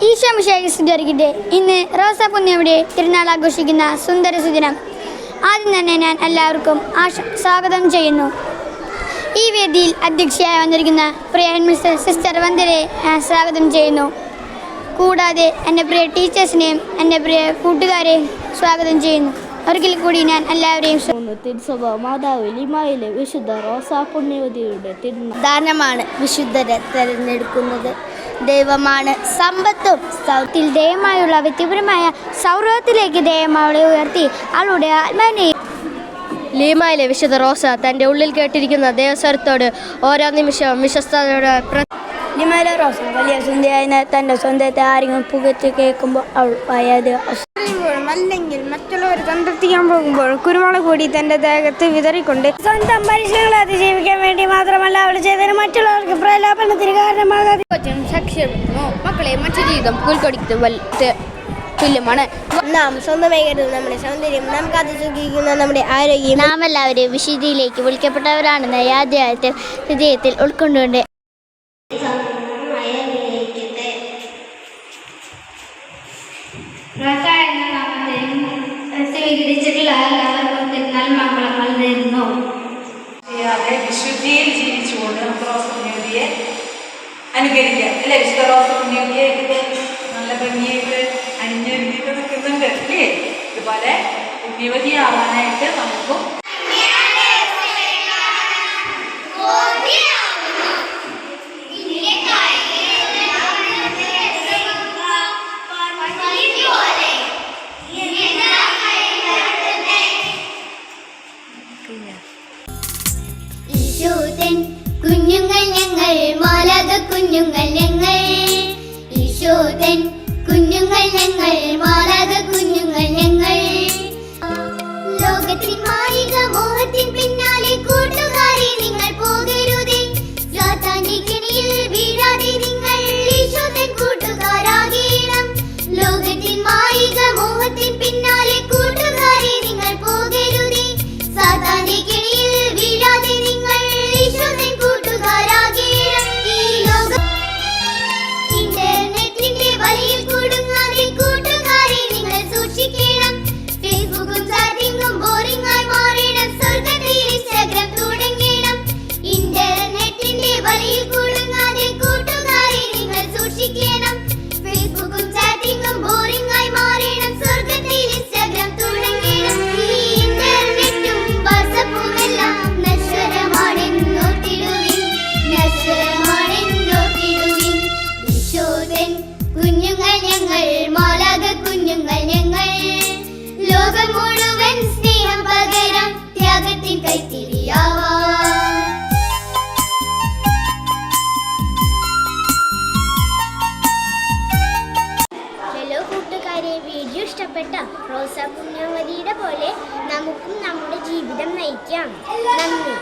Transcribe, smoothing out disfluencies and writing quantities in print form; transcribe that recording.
ഈശോമിശിഹായ്ക്ക് ഇന്ന് റോസാപ്പുണ്യയുടെ തിരുനാൾ ആഘോഷിക്കുന്ന സുന്ദര സുദിനം. ആദ്യം തന്നെ ഞാൻ എല്ലാവർക്കും സ്വാഗതം ചെയ്യുന്നു. ഈ വേദിയിൽ അധ്യക്ഷയായി വന്നിരിക്കുന്ന പ്രിയ ഹെഡ്മിസ്റ്റർ സിസ്റ്റർ വന്ദനയെ സ്വാഗതം ചെയ്യുന്നു. കൂടാതെ എൻ്റെ പ്രിയ ടീച്ചേഴ്സിനെയും എൻ്റെ പ്രിയ കൂട്ടുകാരെയും സ്വാഗതം ചെയ്യുന്നു. ഒരിക്കൽ കൂടി ഞാൻ എല്ലാവരെയും തിരുസഭ മാതാവ് ലിമായിലെ വിശുദ്ധ റോസാപുണ്യവതിയുടെ ദാനമാണ് വിശുദ്ധരെ തിരഞ്ഞെടുക്കുന്നത്. ദൈവമാണ് സമ്പത്തും സൗത്തിൽ ദയമായുള്ള വ്യക്തിപരമായ സൗഹൃദത്തിലേക്ക് ദയമാവളെ ഉയർത്തി അവളുടെ ആത്മാവിനെ. ലീമായിലെ വിശുദ്ധ റോസ തൻ്റെ ഉള്ളിൽ കേട്ടിരിക്കുന്ന ദേവസ്വരത്തോട് ഓരോ നിമിഷവും വിശ്വസ്തയോടെ ലിമായിലെ റോസ വലിയ സുന്ദരിയായ തൻ്റെ സ്വന്തത്തെ ആരെങ്കിലും പുകച്ച് കേൾക്കുമ്പോൾ അവൾ വയത് അല്ലെങ്കിൽ മറ്റുള്ളവർ തന്ത്രിക്കാൻ പോകുമ്പോൾ കുരുമുളക് കൂടി തൻ്റെ ദേഹത്ത് വിതറിക്കൊണ്ട് സ്വന്തം മനുഷ്യങ്ങളെ അതിജീവിക്കാൻ വേണ്ടി മാത്രമല്ല അവൾ ചെയ്തതിന് മറ്റുള്ളവർക്ക് പ്രലാപനത്തിന് കാരണമാകാതെ മക്കളെ മറ്റു ജീവിതം പുൽക്കൊടിക്ക് തുല്യമാണ്. നാം സ്വന്തമായി കരുതുന്ന നമ്മുടെ സൗന്ദര്യം നമുക്ക് അത് സുഖിക്കുന്ന നമ്മുടെ ആരോഗ്യം. നാം എല്ലാവരും വിശുദ്ധിയിലേക്ക് വിളിക്കപ്പെട്ടവരാണെന്ന യാഥാർത്ഥ്യ ഹൃദയത്തിൽ ഉൾക്കൊണ്ടുകൊണ്ട് വിശുദ്ധിയിൽ ജീവിച്ചുകൊണ്ട് നമുക്ക് റോസാപുണ്യവതിയെ അനുകരിക്കാം അല്ലേ? വിശുദ്ധ റോസാപുണ്യവതിയെ നല്ല ഭംഗിയായിട്ട് അണിഞ്ഞൊരുങ്ങിയിട്ട് നിൽക്കുന്നുണ്ട് അല്ലേ? ഇതുപോലെ പുണ്യവതിയാവാനായിട്ട് നമുക്കും കുഞ്ഞുങ്ങൾ ഞങ്ങൾ മാലാഖ കുഞ്ഞുങ്ങൾ ഞങ്ങൾ ഈശോദൻ കുഞ്ഞുങ്ങൾ ഞങ്ങൾ മാലാഖ കുഞ്ഞുങ്ങൾ ഞങ്ങൾ ലോകത്തിൻ മായിക മോഹത്തിൻ പിന്നാലെ കൂട്ടുകാരെ നിങ്ങൾ പോകരുതേ സാത്താന്റെ കെണിയിൽ വീഴാതെ നിങ്ങൾ ഈശോദൻ കൂട്ടുകാരാകണം. ലോകത്തിൻ മായിക മോഹത്തിൻ പിന്നാലെ കൂട്ടുകാരെ നിങ്ങൾ പോകരുതേ സാത്താന്റെ കെണിയിൽ വീഴാതെ നിങ്ങൾ ഈശോദൻ കൂട്ടുകാരാകണം. ഈ ലോകം ഇന്റർനെറ്റിന്റെ വലയിൽ കുടുങ്ങാതെ കൂട്ടുകാരെ നിങ്ങൾ സൂക്ഷിക്കണം. ഫേസ്ബുക്കും ചാറ്റിംഗും ബോറിംഗ് ആയി മാറിയിടം സ്വർഗ്ഗത്തിൽ ഇൻസ്റ്റാഗ്രാം തുടങ്ങണം. ഇന്റർനെറ്റിന്റെ വലയിൽ കുടുങ്ങാതെ കൂട്ടുകാരെ നിങ്ങൾ സൂക്ഷിക്കണം. ഫേസ്ബുക്കും ചാറ്റിംഗും ബോറിംഗ് ആയി മാറിയിടം സ്വർഗ്ഗത്തിൽ ഇൻസ്റ്റാഗ്രാം തുടങ്ങണം. ഈ ഇന്റർനെറ്റും വാട്സാപ്പും എല്ലാം നശ്വരമാണെന്നോർത്തിടുവിൻ, നശ്വരമാണെന്നോർത്തിടുവിൻ. ഈശോദൻ കുഞ്ഞുങ്ങൾ ഞങ്ങൾ മാലാഖ കുഞ്ഞുങ്ങൾ ഞങ്ങൾ ലോകം മുഴുവൻ സ്നേഹം പകരം ത്യാഗത്തിൻ കൈത്തിരിയാവാം. ഹലോ കൂട്ടുകാരെ, വീഡിയോ ഇഷ്ടപ്പെട്ട റോസാപുണ്യവതിയുടെ പോലെ നമുക്കും നമ്മുടെ ജീവിതം നയിക്കാം. നന്ദി.